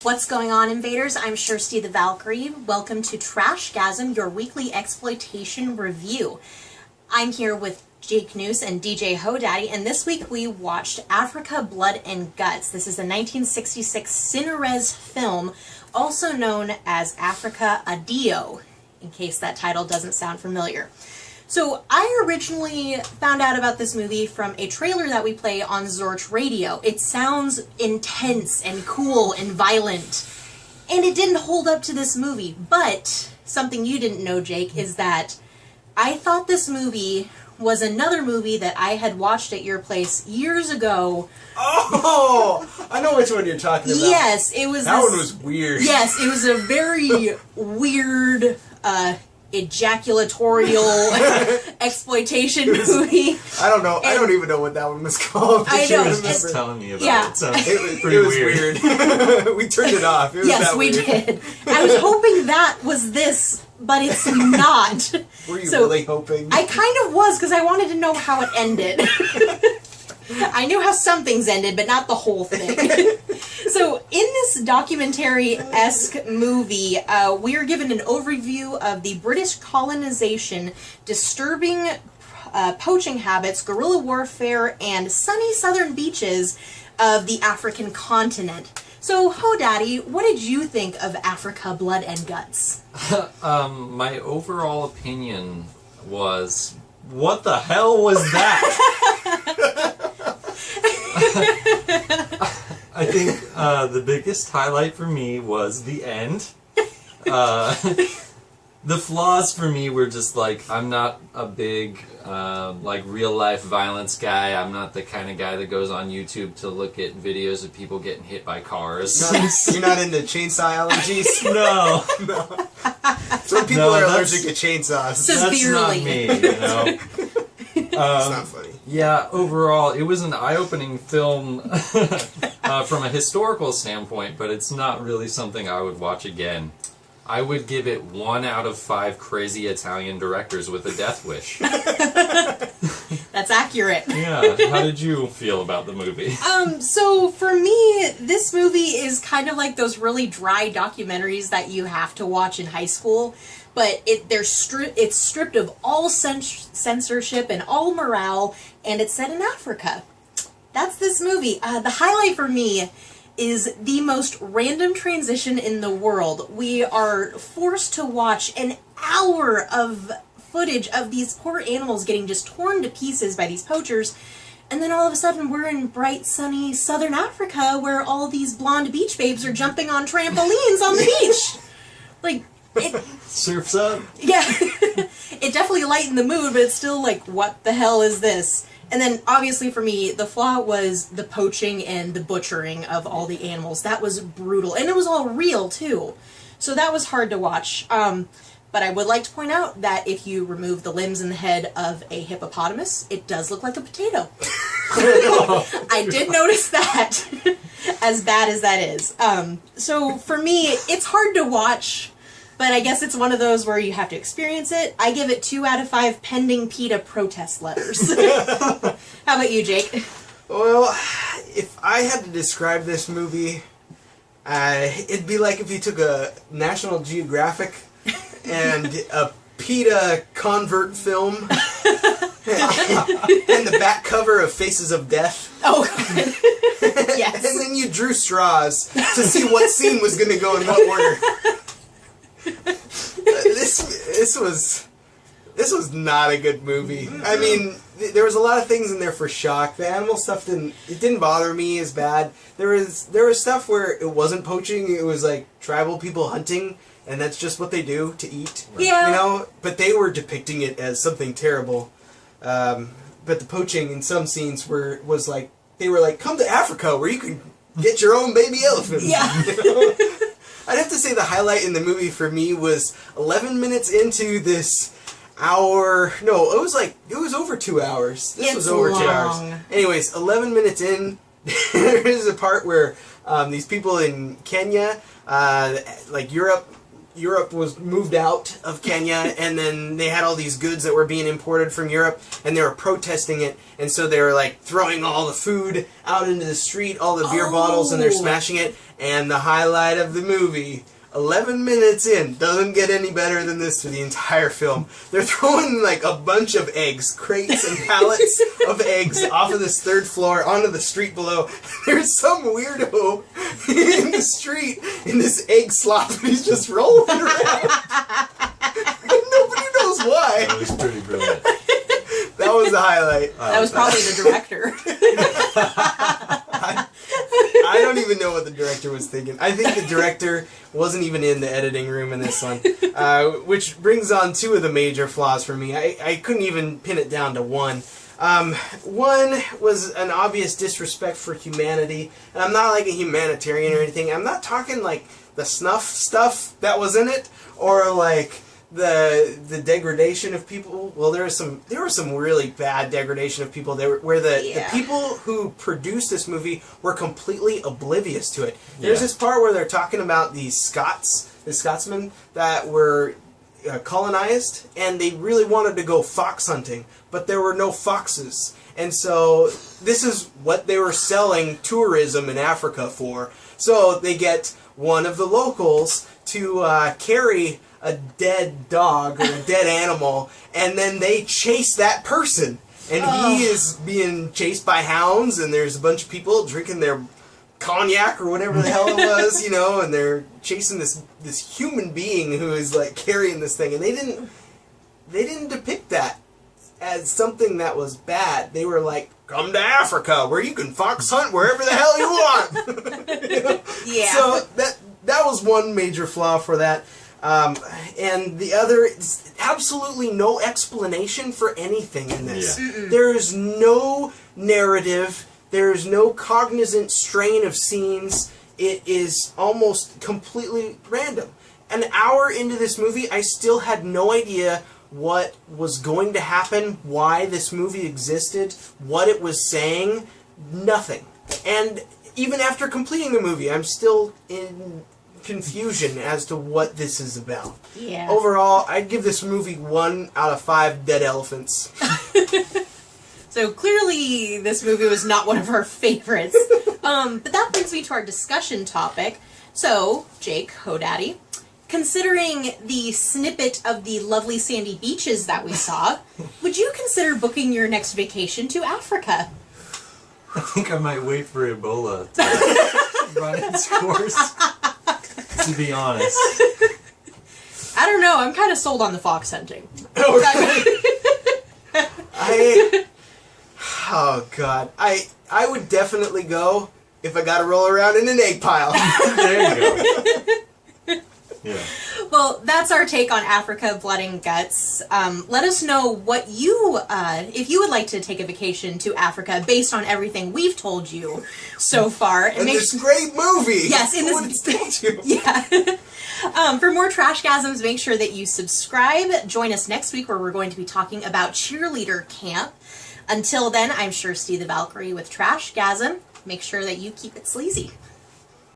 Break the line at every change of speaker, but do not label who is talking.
What's going on, invaders? I'm Kirsty the Valkyrie. Welcome to Trashgasm, your weekly exploitation review. I'm here with Jake Noose and DJ Hodaddy, and this week we watched Africa, Blood and Guts. This is a 1966 Cinerez film, also known as Africa Adio, in case that title doesn't sound familiar. So I originally found out about this movie from a trailer that we play on Zorch radio. It sounds intense and cool and violent, and it didn't hold up to this movie. But something you didn't know, Jake, is that I thought this movie was another movie that I had watched at your place years ago.
Oh! I know which one you're talking about.
Yes, it was
That one was weird.
Yes, it was a very weird, ejaculatorial exploitation movie.
I don't know. I don't even know what that one was called.
I know.
She was just telling me about it. So
It
pretty
was
weird.
We turned it off. It was
Yes,
that
we
weird.
did. I was hoping that was this, but it's not.
Were you
So,
really hoping?
I kind of was, because I wanted to know how it ended. I knew how some things ended, but not the whole thing. So, in this documentary-esque movie, we are given an overview of the British colonization, disturbing poaching habits, guerrilla warfare, and sunny southern beaches of the African continent. So, Hodaddy, what did you think of Africa, Blood and Guts?
My overall opinion was, what the hell was that? I think the biggest highlight for me was the end. The flaws for me were just like, I'm not a big like real life violence guy. I'm not the kind of guy that goes on YouTube to look at videos of people getting hit by cars.
You're not into chainsaw allergies?
No.
No. Some people are allergic to chainsaws.
Severely.
That's not me, you know.
It's not funny.
Yeah, overall, it was an eye-opening film from a historical standpoint, but it's not really something I would watch again. I would give it 1 out of 5 crazy Italian directors with a death wish.
That's accurate.
Yeah, how did you feel about the movie?
So for me, this movie is kind of like those really dry documentaries that you have to watch in high school, but it's stripped of all censorship and all morale, and it's set in Africa. That's this movie. The highlight for me is the most random transition in the world. We are forced to watch an hour of footage of these poor animals getting just torn to pieces by these poachers, and then all of a sudden we're in bright, sunny southern Africa where all these blonde beach babes are jumping on trampolines on the beach. Like, it...
Surf's up?
Yeah. It definitely lightened the mood, but it's still like, what the hell is this? And then, obviously for me, the flaw was the poaching and the butchering of all the animals. That was brutal. And it was all real, too. So that was hard to watch. But I would like to point out that if you remove the limbs and the head of a hippopotamus, it does look like a potato. I did notice that, as bad as that is. So for me, it's hard to watch, but I guess it's one of those where you have to experience it. I give it 2 out of 5 pending PETA protest letters. How about you, Jake?
Well, if I had to describe this movie, it'd be like if you took a National Geographic and a PETA convert film and the back cover of Faces of Death.
Oh, God. Yes.
And then you drew straws to see what scene was going to go in what order. This was not a good movie. I mean, there was a lot of things in there for shock. The animal stuff didn't bother me as bad. There was stuff where it wasn't poaching. It was like tribal people hunting, and that's just what they do to eat.
Yeah.
You know, but they were depicting it as something terrible. But the poaching in some scenes was like, they were like, come to Africa where you can get your own baby elephant.
Yeah.
You know? I'd have to say the highlight in the movie for me was 11 minutes into this hour. No, it was over 2 hours. This was over 2 hours. Anyways, 11 minutes in, there is a part where these people in Kenya, like Europe, Europe was moved out of Kenya, and then they had all these goods that were being imported from Europe, and they were protesting it, and so they were like throwing all the food out into the street, all the beer bottles, and they're smashing it. And the highlight of the movie, 11 minutes in, doesn't get any better than this for the entire film. They're throwing like a bunch of eggs, crates and pallets of eggs off of this third floor onto the street below. There's some weirdo in the street in this egg slop, and he's just rolling around. Nobody knows why.
That was pretty brilliant.
That was the highlight.
That was probably the director.
I don't even know what the director was thinking. I think the director wasn't even in the editing room in this one. Which brings on two of the major flaws for me. I couldn't even pin it down to one. One was an obvious disrespect for humanity. And I'm not like a humanitarian or anything. I'm not talking like the snuff stuff that was in it, or like the degradation of people. Well, there was some really bad degradation of people. Where the people who produced this movie were completely oblivious to it. There's this part where they're talking about the Scotsmen that were colonized, and they really wanted to go fox hunting, but there were no foxes. And so this is what they were selling tourism in Africa for. So they get one of the locals to carry a dead dog or a dead animal, and then they chase that person. And he is being chased by hounds, and there's a bunch of people drinking their cognac or whatever the hell it was, you know, and they're chasing this human being who is like carrying this thing. And they didn't depict that as something that was bad. They were like, come to Africa where you can fox hunt wherever the hell you want. You know?
Yeah.
So that was one major flaw for that. And the other is absolutely no explanation for anything in this.
Yeah.
There is no narrative. There is no cognizant strain of scenes. It is almost completely random. An hour into this movie, I still had no idea what was going to happen, why this movie existed, what it was saying. Nothing. And even after completing the movie, I'm still in confusion as to what this is about.
Yeah.
Overall, I'd give this movie 1 out of 5 dead elephants.
So clearly this movie was not one of our favorites. But that brings me to our discussion topic. So, Jake, Hodaddy, considering the snippet of the lovely sandy beaches that we saw, would you consider booking your next vacation to Africa?
I think I might wait for Ebola to run its course, to be honest.
I don't know. I'm kind of sold on the fox hunting.
Oh, God. I would definitely go if I got to roll around in an egg pile.
There you go. Yeah.
Well, that's our take on Africa, Blood and Guts. Let us know what you, if you would like to take a vacation to Africa based on everything we've told you so far.
And this great movie!
Yes, in
this... told you?
Yeah. For more Trashgasms, make sure that you subscribe. Join us next week where we're going to be talking about cheerleader camp. Until then, I'm Kirsty the Valkyrie with Trashgasm. Make sure that you keep it sleazy.